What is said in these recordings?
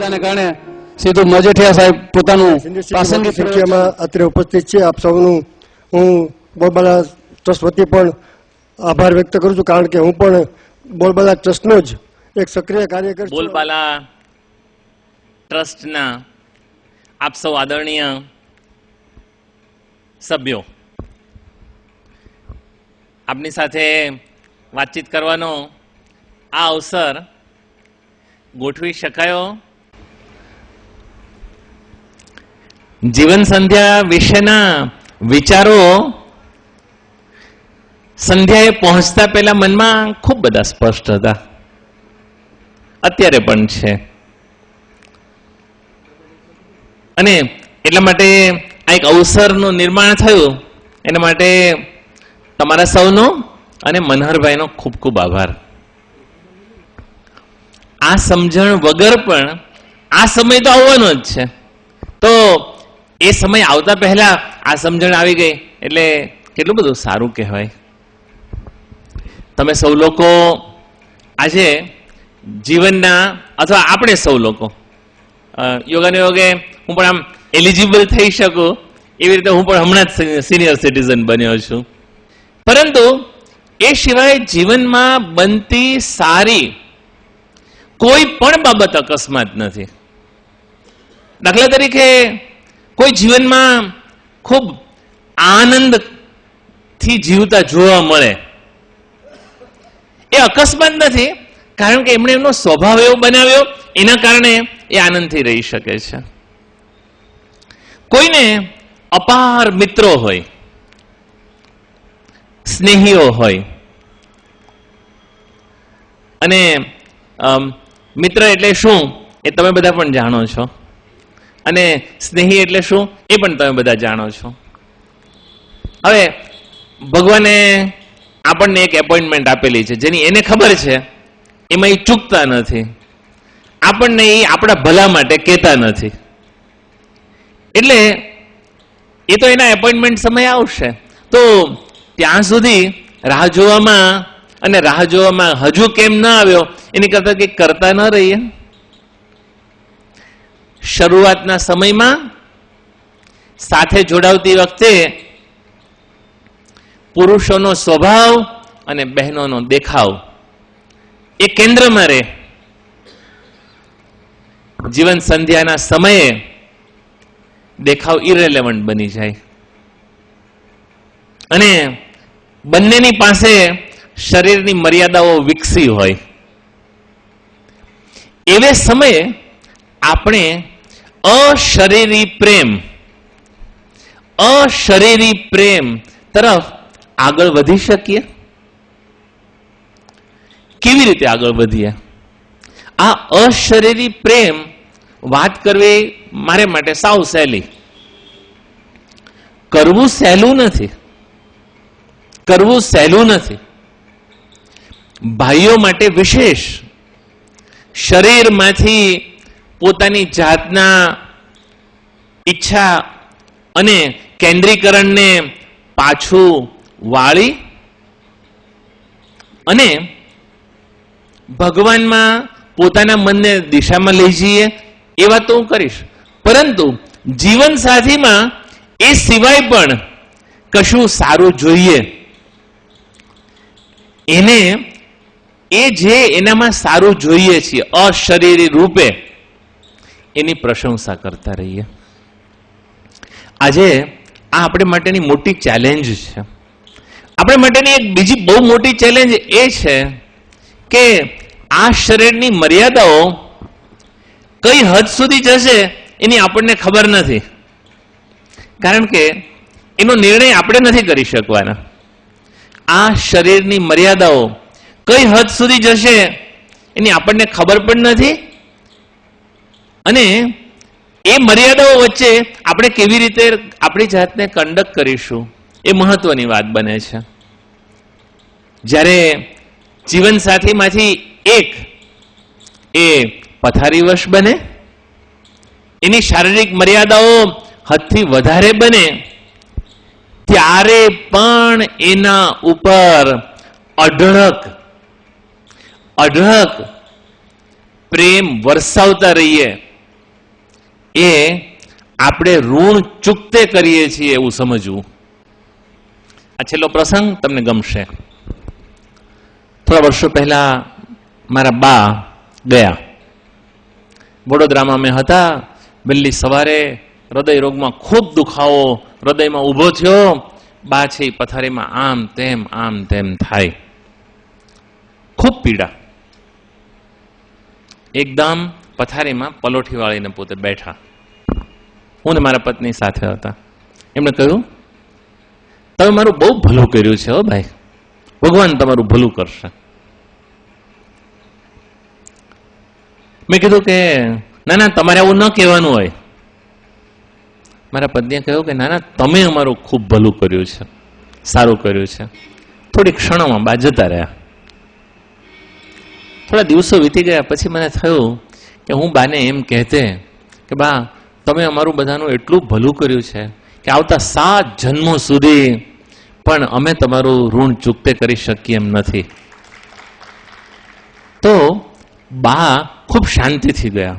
મર્યાદાને કારણે સીધું મજેઠિયા સાહેબ પોતાનું પ્રાસંગિક સંખ્યામાં અત્રે ઉપસ્થિત છે. આપ સૌનું હું બોલબાલા ટ્રસ્ટ વતી પણ આભાર વ્યક્ત કરું છું, કારણ કે હું પણ બોલબાલા ટ્રસ્ટનો જ એક સક્રિય કાર્યકર છું. બોલબાલા ટ્રસ્ટના આપ સૌ આદરણીય સભ્યો, આપની સાથે વાતચીત કરવાનો આ અવસર ગોઠવી શકાયો જીવન સંધ્યા વિશેના વિચારો સંધ્યાએ પહોંચતા પહેલા મનમાં ખૂબ બધા સ્પષ્ટ હતા, અત્યારે પણ છે. અને એટલા માટે આ એક અવસરનું નિર્માણ થયું, એના માટે તમારા સૌનો અને મનહરભાઈનો ખૂબ ખૂબ આભાર. આ સમજણ વગર પણ આ સમય તો આવવાનો જ છે, તો એ સમય આવતા પહેલા આ સમજણ આવી ગઈ એટલે કેટલું બધું સારું કહેવાય. તમે સૌ લોકો આજે જીવનના, અથવા આપણે સૌ લોકો યોગાને યોગે હું પણ આમ એલિજિબલ થઈ શકું એવી રીતે હું પણ હમણાં જ સિનિયર સિટીઝન બન્યો છું. પરંતુ એ સિવાય જીવનમાં બનતી સારી કોઈ પણ બાબત અકસ્માત નથી. દાખલા તરીકે કોઈ જીવનમાં ખૂબ આનંદથી જીવતા જોવા મળે, એ અકસ્માત નથી, કારણ કે એમણે એમનો સ્વભાવ એવો બનાવ્યો, એના કારણે એ આનંદથી રહી શકે છે. કોઈને અપાર મિત્રો હોય, સ્નેહીઓ હોય, અને મિત્ર એટલે શું એ તમે બધા પણ જાણો છો, અને સ્નેહી એટલે શું એ પણ તમે બધા જાણો છો. હવે ભગવાને આપણને એક એપોઇન્ટમેન્ટ આપેલી છે, જેની એને ખબર છે, એમાં એ ચૂકતા નથી. આપણને એ આપણા ભલા માટે કહેતા નથી, એટલે એ તો એના એપોઇન્ટમેન્ટ સમય આવશે, તો ત્યાં સુધી રાહ જોવામાં, અને રાહ જોવામાં હજુ કેમ ના આવ્યો એની કરતા કંઈક કરતા ન રહીએ. શરૂઆતના સમયમાં સાથે જોડાવતી વખતે પુરુષોનો સ્વભાવ અને બહેનોનો દેખાવ એ કેન્દ્રમાં રહે. જીવન સંધ્યાના સમયે દેખાવ ઇરેલેવન્ટ બની જાય, અને બંનેની પાસે શરીરની મર્યાદાઓ વિકસી હોય. એવે સમયે આપણે અશરીરી પ્રેમ તરફ આગળ વધી શકીએ. કેવી રીતે આગળ વધીએ? આ અશરીરી પ્રેમ વાત કરવી મારે માટે સાવ સહેલી. કરવું સહેલું નથી. ભાઈઓ માટે વિશેષ શરીરમાંથી પોતાની જાતના ઈચ્છા અને કેન્દ્રીકરણને પાછું વાળી અને ભગવાનમાં પોતાના મનને દિશામાં લઈ જઈએ એ વાત તો હું કરીશ, પરંતુ જીવન સાથીમાં એ સિવાય પણ કશું સારું જોઈએ, એને એ જે એનામાં સારું જોઈએ છીએ અશરીરી રૂપે, એની પ્રશંસા કરતા રહીએ. આજે આ આપણે માટેની મોટી ચેલેન્જ છે. આપણે માટેની એક બીજી બહુ મોટી ચેલેન્જ એ છે કે આ શરીરની મર્યાદાઓ કઈ હદ સુધી જશે એની આપણને ખબર નથી, કારણ કે એનો નિર્ણય આપણે નથી કરી શકવાના. આ શરીરની મર્યાદાઓ કઈ હદ સુધી જશે એની આપણને ખબર પણ નથી, અને એ મર્યાદાઓ વચ્ચે આપણે કેવી રીતે આપણી જાતને કંડક્ટ કરીશું એ મહત્વની વાત બને છે. જ્યારે જીવન સાથીમાંથી એક એ પથારીવશ બને, એની શારીરિક મર્યાદાઓ હદથી વધારે બને, ત્યારે પણ એના ઉપર અઢળક પ્રેમ વરસાવતા રહીએ એ આપણે ઋણ ચૂકતે કરીએ છીએ એવું સમજવું. આ છેલ્લો પ્રસંગ તમને ગમશે. થોડા વર્ષો પહેલા મારા બા ગયા. વડોદરામાં અમે હતા. વહેલી સવારે હૃદય રોગમાં ખૂબ દુખાવો, હૃદયમાં ઊભો થયો. બા છે એ પથારીમાં આમ તેમ થાય, ખૂબ પીડા. એકદમ પથારીમાં પલોઠી વાળીને પોતે બેઠા. હું ને મારા પત્ની સાથે હતા. એમણે કહ્યું, તમે મારું બહુ ભલું કર્યું છે હો ભાઈ, ભગવાન તમારું ભલું કરશે. મેં કીધું કે ના તમારે આવું ન કહેવાનું હોય. મારા પત્નીએ કહ્યું કે ના તમે અમારું ખૂબ ભલું કર્યું છે, સારું કર્યું છે. થોડી ક્ષણોમાં બા જતા રહ્યા. થોડા દિવસો વીતી ગયા પછી મને થયું કે હું બાને એમ કહેતે કે બા તમે અમારું બધાનું એટલું ભલું કર્યું છે કે આવતા 7 જન્મો સુધી પણ અમે તમારું ઋણ ચૂકતે કરી શકીએ એમ નથી. તો બા ખૂબ શાંતિથી ગયા,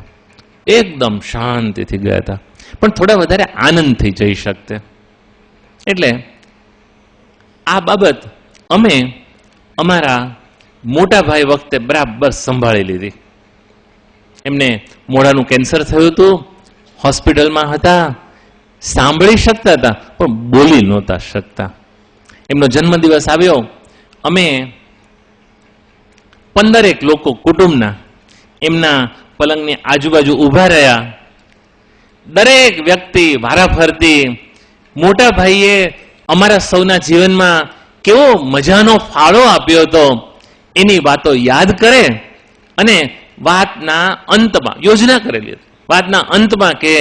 એકદમ શાંતિથી ગયા હતા, પણ થોડા વધારે આનંદથી જઈ શકતે. એટલે આ બાબત અમે અમારા મોટા ભાઈ વખતે બરાબર સંભાળી લીધી. એમને મોઢાનું કેન્સર થયું હતું, હોસ્પિટલમાં હતા, સાંભળી શકતા હતા પણ બોલી નહોતા શકતા. એમનો જન્મદિવસ આવ્યો. અમે 15 લોકો કુટુંબના એમના પલંગની આજુબાજુ ઊભા રહ્યા. દરેક વ્યક્તિ વારાફરતી મોટા ભાઈએ અમારા સૌના જીવનમાં કેવો મજાનો ફાળો આપ્યો હતો એની વાતો યાદ કરે અને વાતના અંતમાં યોજના કરેલી હતી. વાતના અંતમાં કે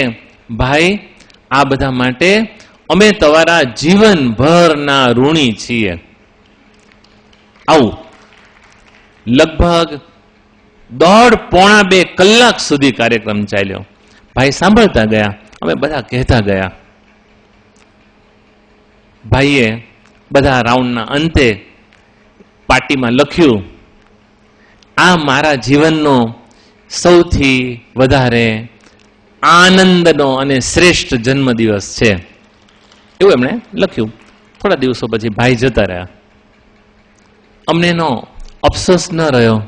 ભાઈ આ બધા માટે અમે તમારા જીવનભરના ઋણી છીએ. આવું લગભગ 1.5-2 કલાક સુધી કાર્યક્રમ ચાલ્યો. ભાઈ સાંભળતા ગયા, અમે બધા કહેતા ગયા. ભાઈએ બધા રાઉન્ડના અંતે પાટીમાં લખ્યું, આ મારા જીવનનો સૌથી વધારે આનંદનો અને શ્રેષ્ઠ જન્મદિવસ છે, એવું એમણે લખ્યું. થોડા દિવસો પછી ભાઈ જતા રહ્યા. અમને એનો અફસોસ ન રહ્યો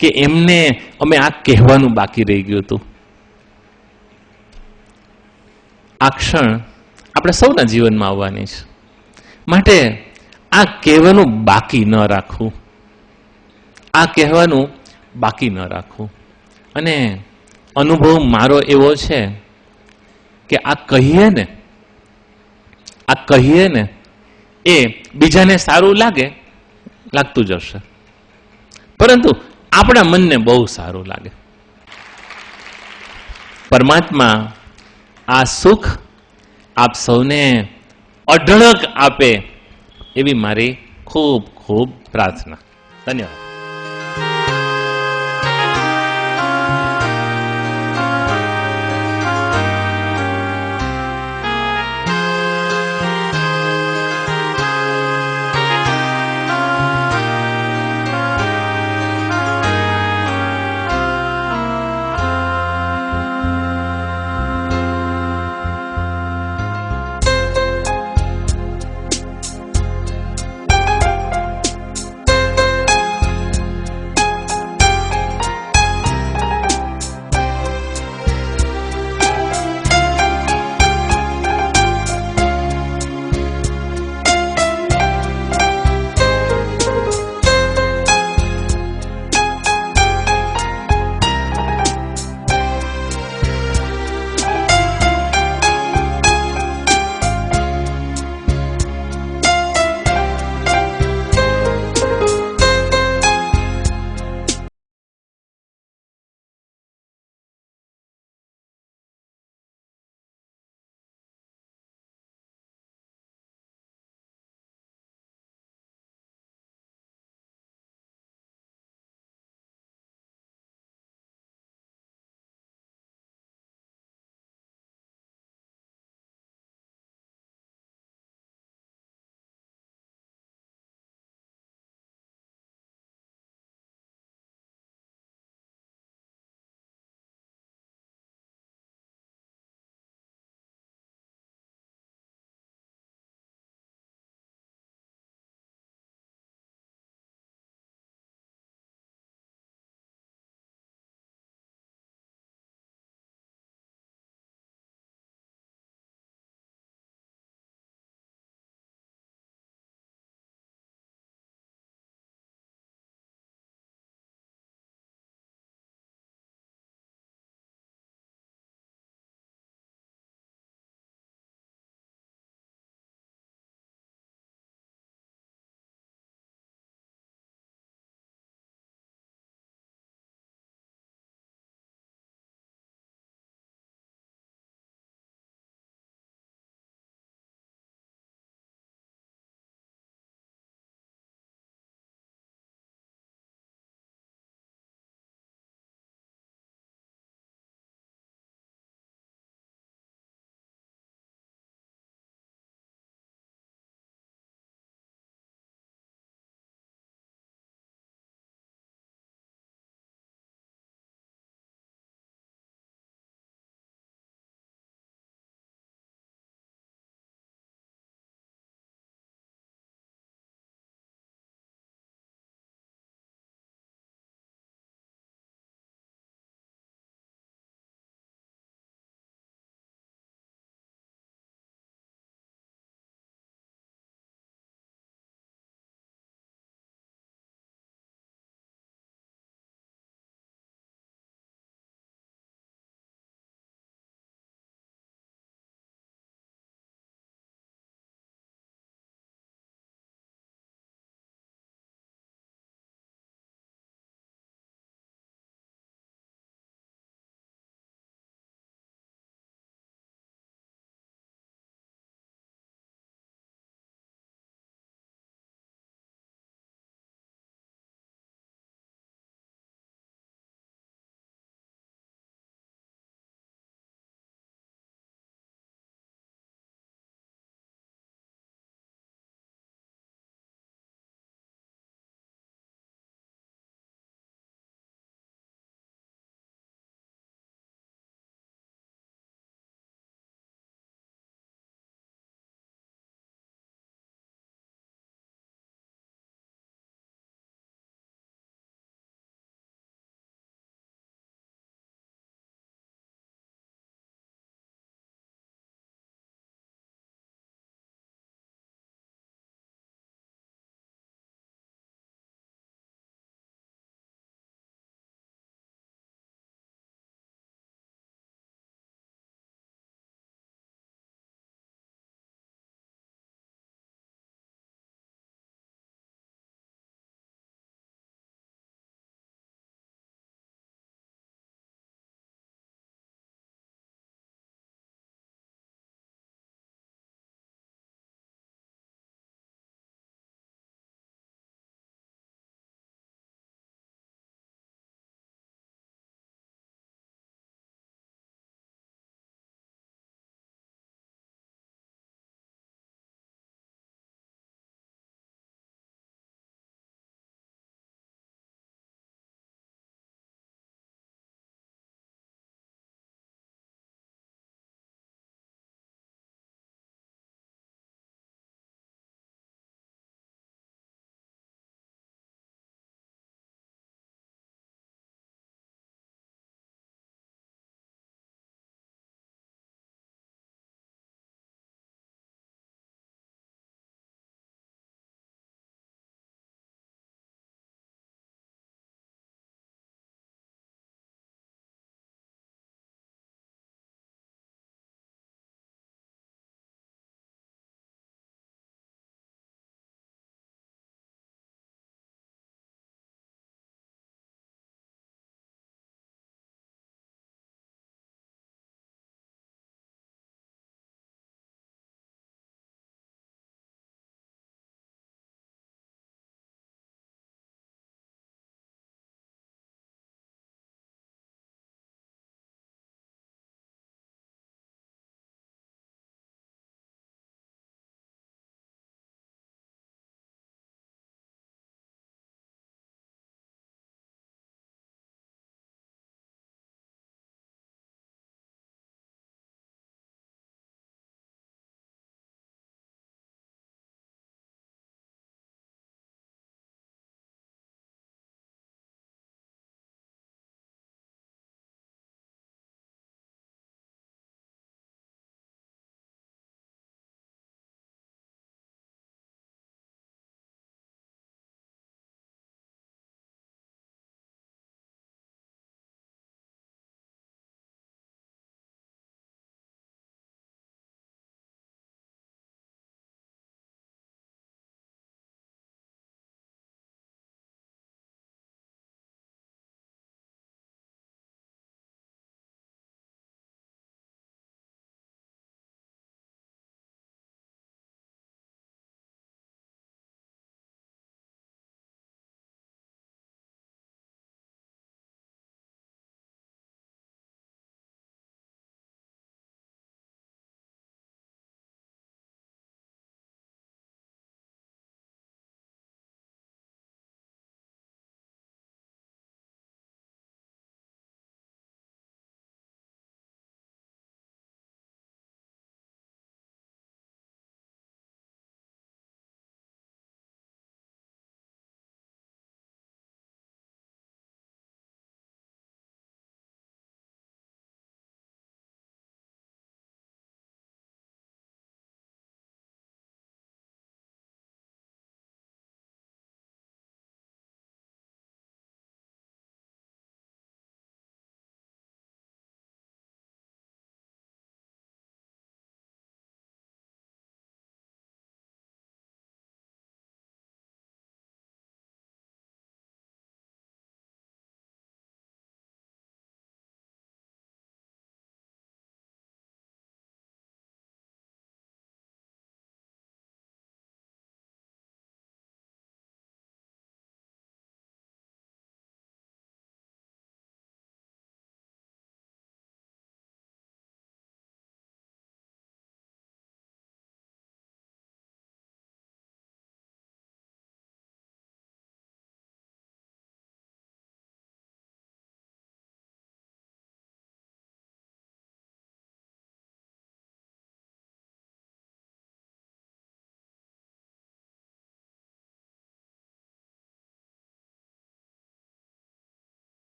કે એમને અમે આ કહેવાનું બાકી રહી ગયું હતું. આ ક્ષણ આપણે સૌના જીવનમાં આવવાની છે, માટે આ કહેવાનું બાકી ન રાખવું, આ કહેવાનું બાકી ન રાખવું. અને અનુભવ મારો એવો છે કે આ કહીએ ને એ બીજાને સારું લાગતું જશે, પરંતુ આપણા મનને બહુ સારું લાગે. પરમાત્મા આ સુખ આપ સૌને અઢળક આપે એવી મારી ખૂબ ખૂબ પ્રાર્થના. ધન્યવાદ.